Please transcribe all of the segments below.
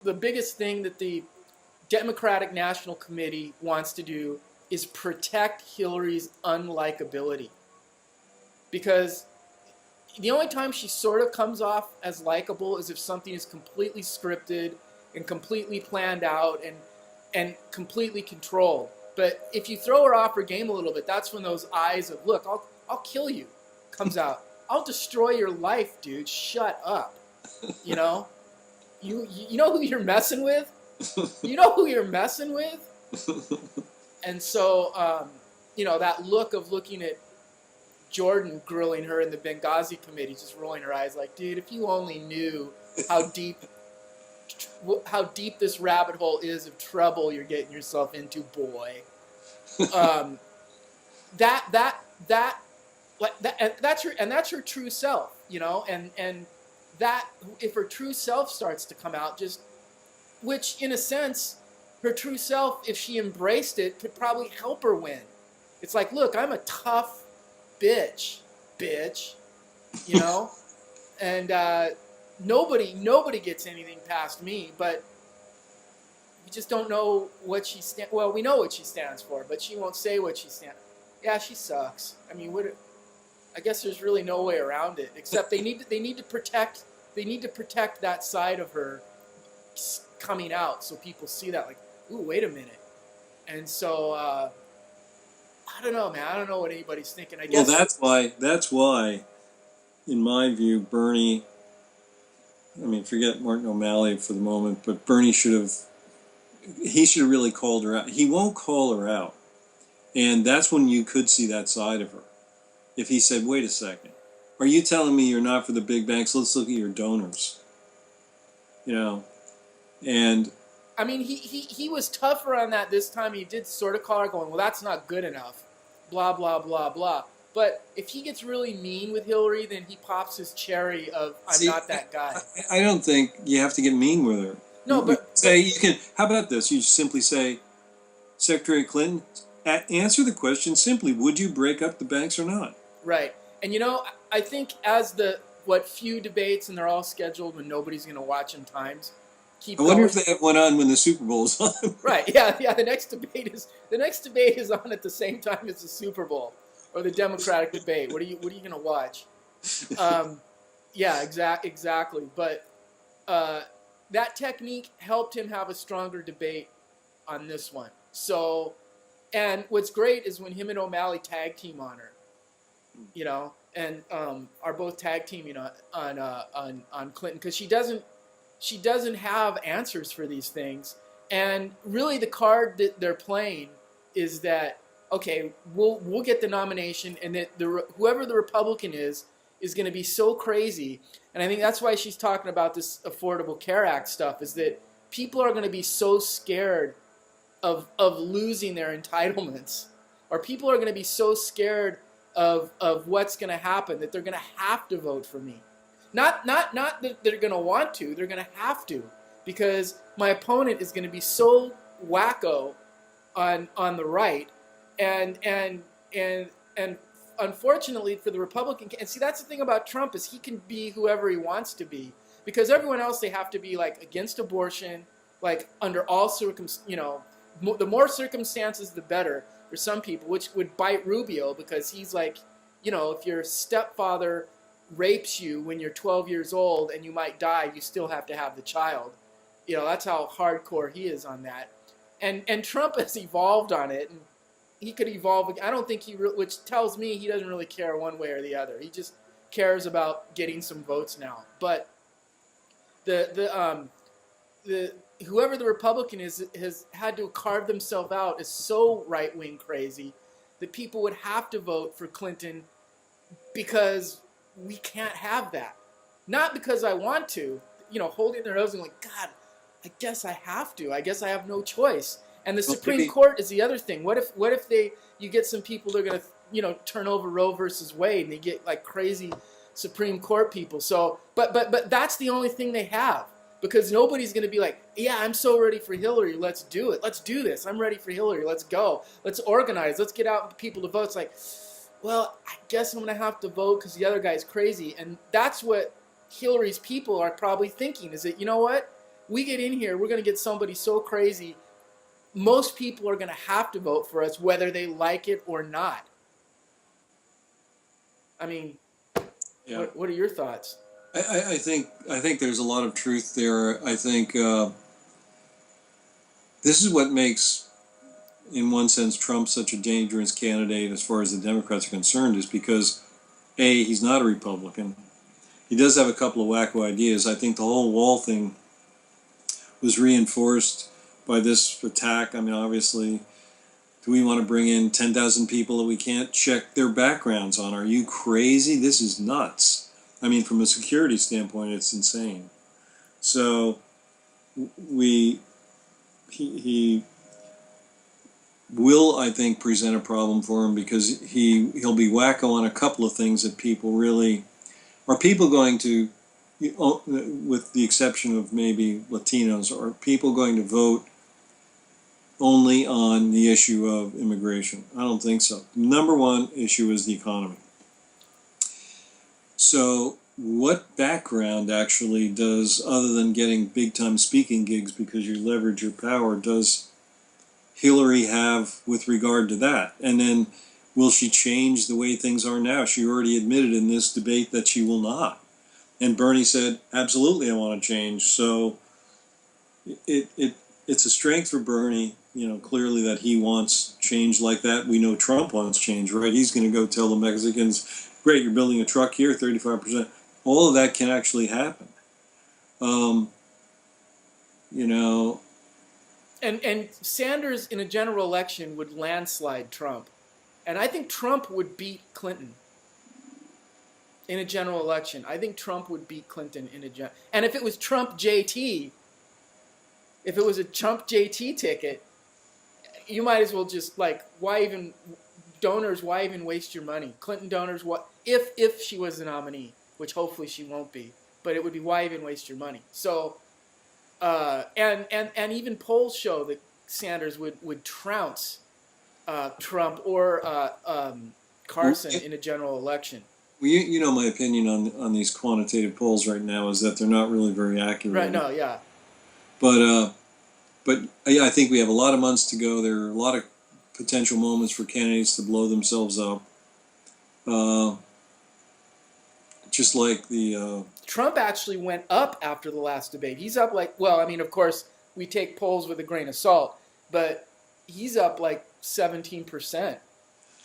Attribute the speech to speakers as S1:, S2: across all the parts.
S1: the biggest thing that the Democratic National Committee wants to do is protect Hillary's unlikability. Because the only time she sort of comes off as likable is if something is completely scripted and completely planned out and completely controlled. But if you throw her off her game a little bit, that's when those eyes of, look, I'll kill you comes out. I'll destroy your life, dude. Shut up. You know? You know who you're messing with? You know who you're messing with? And so, that look of looking at Jordan grilling her in the Benghazi committee, just rolling her eyes like, dude, if you only knew how deep this rabbit hole is of trouble you're getting yourself into, boy. That's her true self, and that if her true self starts to come out, which in a sense, her true self, if she embraced it, could probably help her win. It's like, look, I'm a tough bitch, and nobody gets anything past me, but we just don't know what she stands. Well, we know what she stands for, but she won't say what she stands. Yeah, she sucks. I mean, I guess there's really no way around it, except they need to protect that side of her coming out, so people see that, like, ooh, wait a minute. And so I don't know, man. I don't know what anybody's thinking. I guess.
S2: Well, that's why, in my view, Bernie. I mean, forget Martin O'Malley for the moment, but Bernie should have really called her out. He won't call her out, and that's when you could see that side of her. If he said, "Wait a second, are you telling me you're not for the big banks? Let's look at your donors." And
S1: I mean, he was tougher on that this time. He did sort of call her, going, well, that's not good enough, blah, blah, blah, blah. But if he gets really mean with Hillary, then he pops his cherry of, I'm not that guy.
S2: I don't think you have to get mean with her.
S1: No,
S2: you can. How about this? You simply say, Secretary Clinton, answer the question simply: would you break up the banks or not?
S1: Right. And I think as few debates, and they're all scheduled when nobody's going to watch them times.
S2: I wonder if they have one on when the Super Bowl is on.
S1: Right. Yeah. The next debate is on at the same time as the Super Bowl or the Democratic debate. What are you going to watch? Yeah. Exactly. But that technique helped him have a stronger debate on this one. So, and what's great is when him and O'Malley tag team on her, and are both tag teaming on Clinton, because she doesn't have answers for these things. And really the card that they're playing is that, okay, we'll get the nomination, and that whoever the Republican is going to be so crazy. And I think that's why she's talking about this Affordable Care Act stuff, is that people are going to be so scared of losing their entitlements, or people are going to be so scared of what's going to happen that they're going to have to vote for me. Not that they're going to want to, they're going to have to, because my opponent is going to be so wacko on the right, and unfortunately for the Republican, and see, that's the thing about Trump, is he can be whoever he wants to be, because everyone else, they have to be like against abortion, like under all the more circumstances the better for some people, which would bite Rubio, because he's like, if your stepfather rapes you when you're 12 years old and you might die, you still have to have the child. That's how hardcore he is on that. And Trump has evolved on it, and he could evolve. I don't think which tells me he doesn't really care one way or the other. He just cares about getting some votes now. But the whoever the Republican is has had to carve themselves out as so right-wing crazy that people would have to vote for Clinton, because we can't have that. Not because I want to, holding their nose and like, God, I guess I have to. I guess I have no choice. And the Supreme Court is the other thing. What if you get some people that are going to, turn over Roe versus Wade, and they get like crazy Supreme Court people. So, but that's the only thing they have, because nobody's going to be like, yeah, I'm so ready for Hillary. Let's do it. Let's do this. I'm ready for Hillary. Let's go. Let's organize. Let's get out people to vote. It's like, well, I guess I'm going to have to vote because the other guy's crazy. And that's what Hillary's people are probably thinking, is that, you know what? we get in here, we're going to get somebody so crazy. Most people are going to have to vote for us whether they like it or not. I mean,
S2: Yeah.
S1: what are your thoughts?
S2: I think there's a lot of truth there. I think this is what makes, in one sense, Trump such a dangerous candidate as far as the Democrats are concerned, is because A, he's not a Republican. He does have a couple of wacko ideas. I think the whole wall thing was reinforced by this attack. I mean, obviously, do we want to bring in 10,000 people that we can't check their backgrounds on? Are you crazy? This is nuts. I mean, from a security standpoint, it's insane. So he will, I think, present a problem for him, because he'll be wacko on a couple of things that people really are. People going to, with the exception of maybe Latinos, are people going to vote only on the issue of immigration? I don't think so. Number one issue is the economy. So what background actually does, other than getting big time speaking gigs because you leverage your power, does Hillary have with regard to that? And then will she change the way things are now? She already admitted in this debate that she will not. And Bernie said, absolutely, I want to change. So it's a strength for Bernie, clearly, that he wants change like that. We know Trump wants change, right? He's going to go tell the Mexicans, great, you're building a truck here, 35%. All of that can actually happen.
S1: And Sanders in a general election would landslide Trump. And I think Trump would beat Clinton in a general election. I think Trump would beat Clinton in a and if it was Trump JT, if it was a Trump JT ticket, you might as well just, why even waste your money? Clinton donors, what if she was the nominee, which hopefully she won't be, but it would be, why even waste your money? So and even polls show that Sanders would trounce Trump or Carson in a general election.
S2: Well, you know my opinion on these quantitative polls right now is that they're not really very accurate.
S1: Right? No, yeah.
S2: But yeah, I think we have a lot of months to go. There are a lot of potential moments for candidates to blow themselves up. Just like the
S1: Trump actually went up after the last debate. He's up of course, we take polls with a grain of salt, but he's up 17%.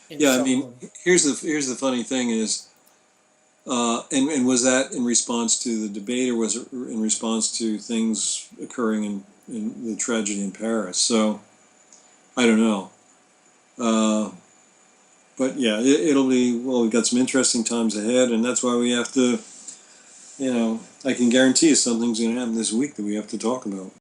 S2: Yeah, I mean, here's the funny thing is, and was that in response to the debate, or was it in response to things occurring in the tragedy in Paris? So I don't know. But yeah, it'll be, we've got some interesting times ahead, and that's why we have to, I can guarantee you something's going to happen this week that we have to talk about.